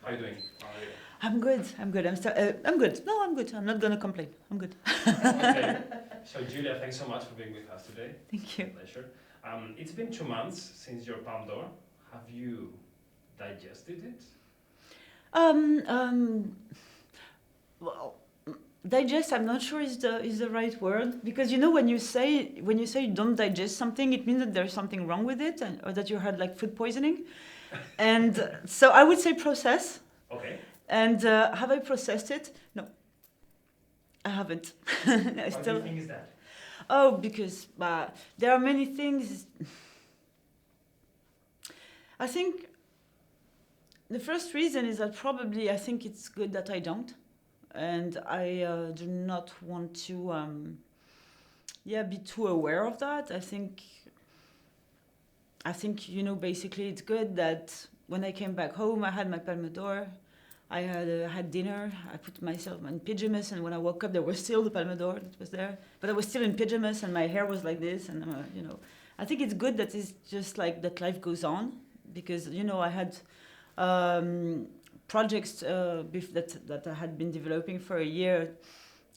How are you doing? How are you? I'm good. I'm good. I'm good. No, I'm good. I'm not gonna complain. I'm good. Okay. So Julia, thanks so much for being with us today. Thank you. Pleasure. It's been 2 months since your Palme d'Or. Have you digested it? Well, digest. I'm not sure is the right word, because you know when you say you don't digest something, it means that there's something wrong with it, or that you had like food poisoning. And so I would say process. Okay. And have I processed it? No, I haven't. Why do you think is that? Oh, because there are many things. I think the first reason is that probably I think it's good that I don't. And I do not want to be too aware of that. I think, basically it's good that when I came back home, I had my Palme d'Or. I had dinner. I put myself in pyjamas, and when I woke up, there was still the Palme d'Or that was there. But I was still in pyjamas, and my hair was like this. And I think it's good that it's just like that life goes on, because I had projects that I had been developing for a year,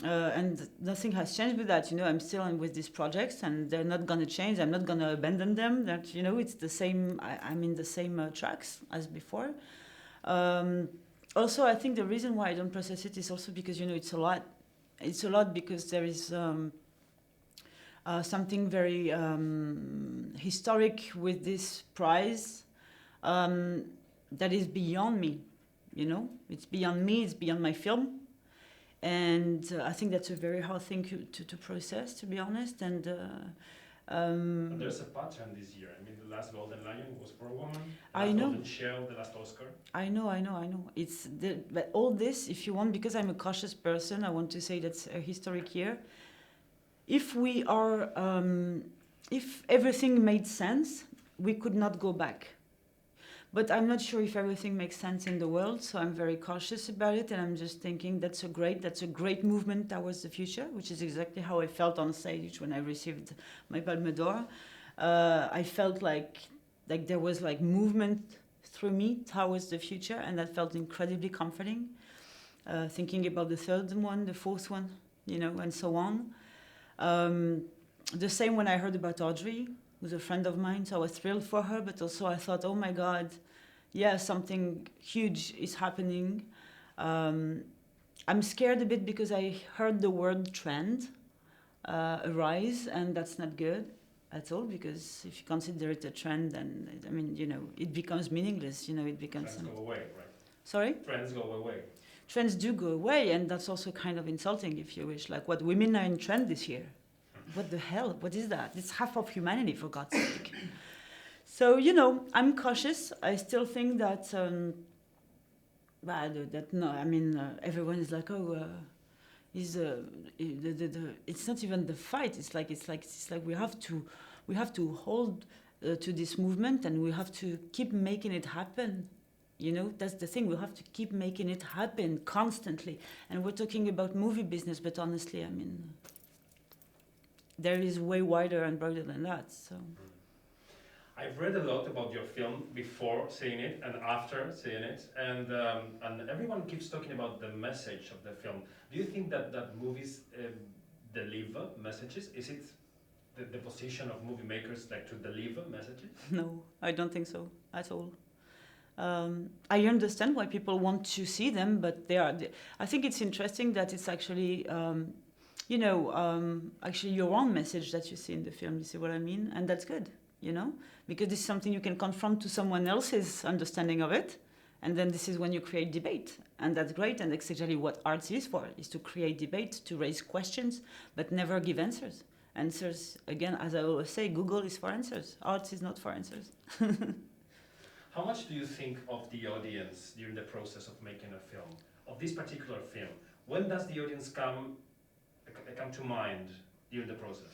and nothing has changed with that. I'm still in with these projects, and they're not gonna change. I'm not gonna abandon them. That it's the same. I'm in the same tracks as before. Also, I think the reason why I don't process it is also because it's a lot. It's a lot because there is something very historic with this prize that is beyond me. It's beyond me. It's beyond my film, and I think that's a very hard thing to process, to be honest. And there's a pattern this year. I mean, the last Golden Lion was for a woman. The I last know. Golden Shell, the last Oscar. I know. But all this, if you want, because I'm a cautious person, I want to say that's a historic year. If we are, if everything made sense, we could not go back. But I'm not sure if everything makes sense in the world, so I'm very cautious about it, and I'm just thinking that's a great movement towards the future, which is exactly how I felt on stage when I received my Palme d'Or. I felt like there was like movement through me towards the future, and that felt incredibly comforting. Thinking about the third one, the fourth one, and so on. The same when I heard about Audrey, who's a friend of mine, so I was thrilled for her, but also I thought, oh my God, yeah, something huge is happening. I'm scared a bit because I heard the word trend arise, and that's not good at all, because if you consider it a trend, then, it becomes meaningless, it becomes... Trends go away, right? Sorry? Trends go away. Trends do go away, and that's also kind of insulting, if you wish. Like, what, women are in trend this year? What the hell? What is that? It's half of humanity, for God's sake. So, I'm cautious. I still think that, everyone is like, oh, it's not even the fight. It's like we have to hold to this movement, and we have to keep making it happen. That's the thing. We have to keep making it happen constantly. And we're talking about movie business, but honestly, there is way wider and broader than that. So, I've read a lot about your film before seeing it and after seeing it, and everyone keeps talking about the message of the film. Do you think that movies deliver messages? Is it the position of movie makers to deliver messages? No, I don't think so at all. I understand why people want to see them, but I think it's interesting that it's actually, actually your own message that you see in the film. You see what I mean? And that's good, because this is something you can confront to someone else's understanding of it, and then this is when you create debate, and that's great. And that's exactly what arts is for: is to create debate, to raise questions, but never give answers. Answers, again, as I always say, Google is for answers. Arts is not for answers. How much do you think of the audience during the process of making a film, of this particular film? When does the audience come to mind during the process?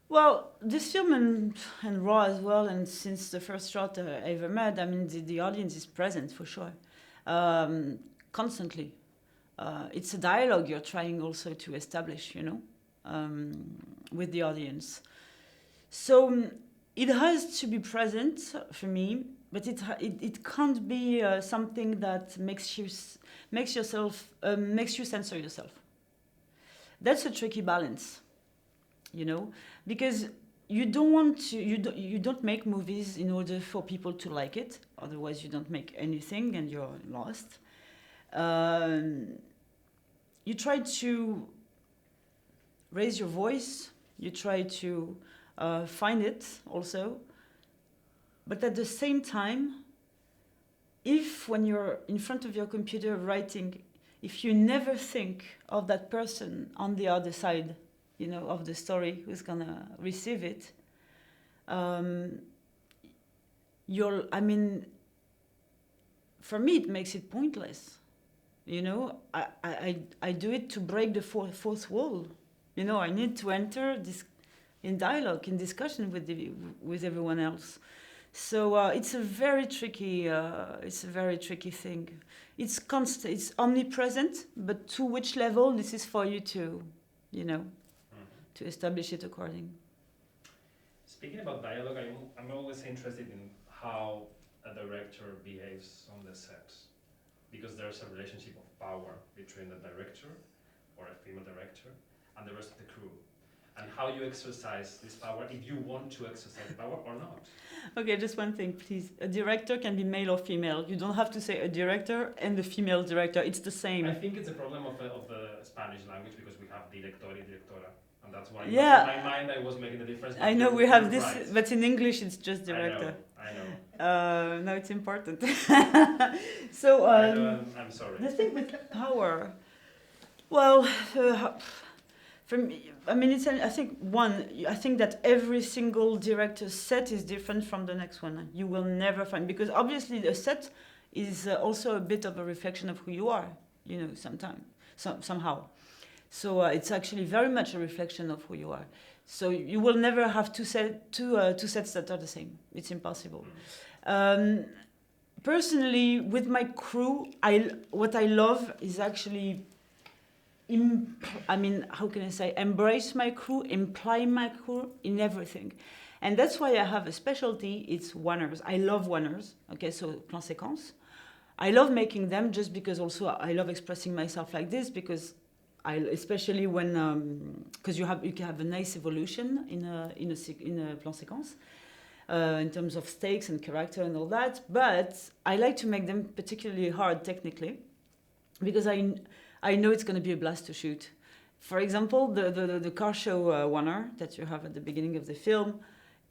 Well, this film and Raw as well, and since the first shot I ever made, the audience is present for sure, constantly. It's a dialogue you're trying also to establish, with the audience. So it has to be present for me, but it can't be something that makes you censor yourself. That's a tricky balance, you know, because you don't want to you don't make movies in order for people to like it. Otherwise, you don't make anything and you're lost. You try to raise your voice. You try to find it also. But at the same time, if when you're in front of your computer writing, if you never think of that person on the other side, you know, of the story who's gonna receive it, for me, it makes it pointless. You know, I do it to break the fourth wall. You know, I need to enter this in dialogue, in discussion with everyone else. So it's a very tricky thing. It's constant, it's omnipresent, but to which level this is for you to, you know, to establish it according. Speaking about dialogue, I'm always interested in how a director behaves on the set, because there's a relationship of power between the director or a female director and the rest of the crew. And how you exercise this power, if you want to exercise power or not. Okay, just one thing, please. A director can be male or female. You don't have to say a director and a female director. It's the same. I think it's a problem of the Spanish language, because we have director y directora. And that's why in my mind I was making the difference. I know we have this, right. But in English it's just director. I know. No, it's important. So I'm sorry. The thing with power, well, for me, I mean, I think that every single director's set is different from the next one. You will never find, because obviously the set is also a bit of a reflection of who you are, you know, somehow. So it's actually very much a reflection of who you are. So you will never have two sets that are the same. It's impossible. Personally, with my crew, what I love is actually, how can I say, embrace my crew, imply my crew in everything. And that's why I have a specialty, it's one-ers. I love one-ers, okay, so plan séquence. I love making them just because also I love expressing myself like this, because especially when, because you can have a nice evolution in a plan séquence, in terms of stakes and character and all that, but I like to make them particularly hard technically, because I know it's going to be a blast to shoot. For example, the car show one-er that you have at the beginning of the film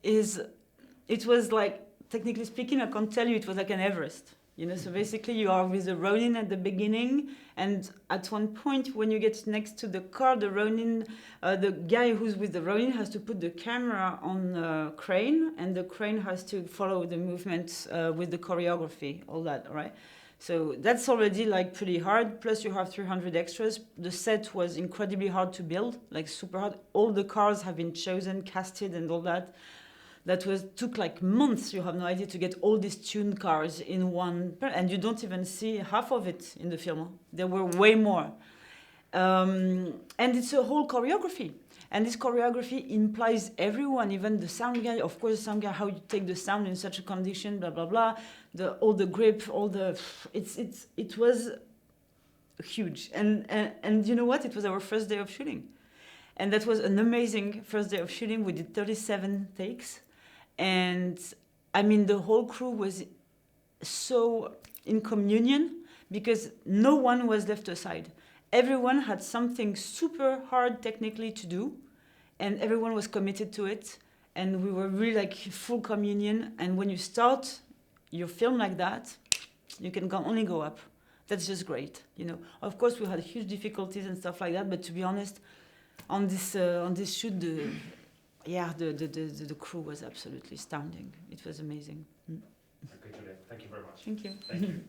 it was like, technically speaking, I can't tell you, it was like an Everest. You know, so basically you are with the Ronin at the beginning, and at one point when you get next to the car, the Ronin, the guy who's with the Ronin has to put the camera on the crane, and the crane has to follow the movements with the choreography, all that, right? So that's already like pretty hard. Plus you have 300 extras. The set was incredibly hard to build, like super hard. All the cars have been chosen, casted, and all that. Took like months. You have no idea, to get all these tuned cars in one, and you don't even see half of it in the film. There were way more, and it's a whole choreography. And this choreography implies everyone, even the sound guy. Of course, the sound guy, how you take the sound in such a condition, blah blah blah. All the grip, it was huge. And you know what? It was our first day of shooting, and that was an amazing first day of shooting. We did 37 takes. And I mean, the whole crew was so in communion, because no one was left aside. Everyone had something super hard technically to do, and everyone was committed to it. And we were really like full communion. And when you start your film like that, you can only go up. That's just great, you know. Of course, we had huge difficulties and stuff like that. But to be honest, on this shoot, the crew was absolutely astounding. It was amazing. Okay, Juliette, thank you very much. Thank you. Thank you.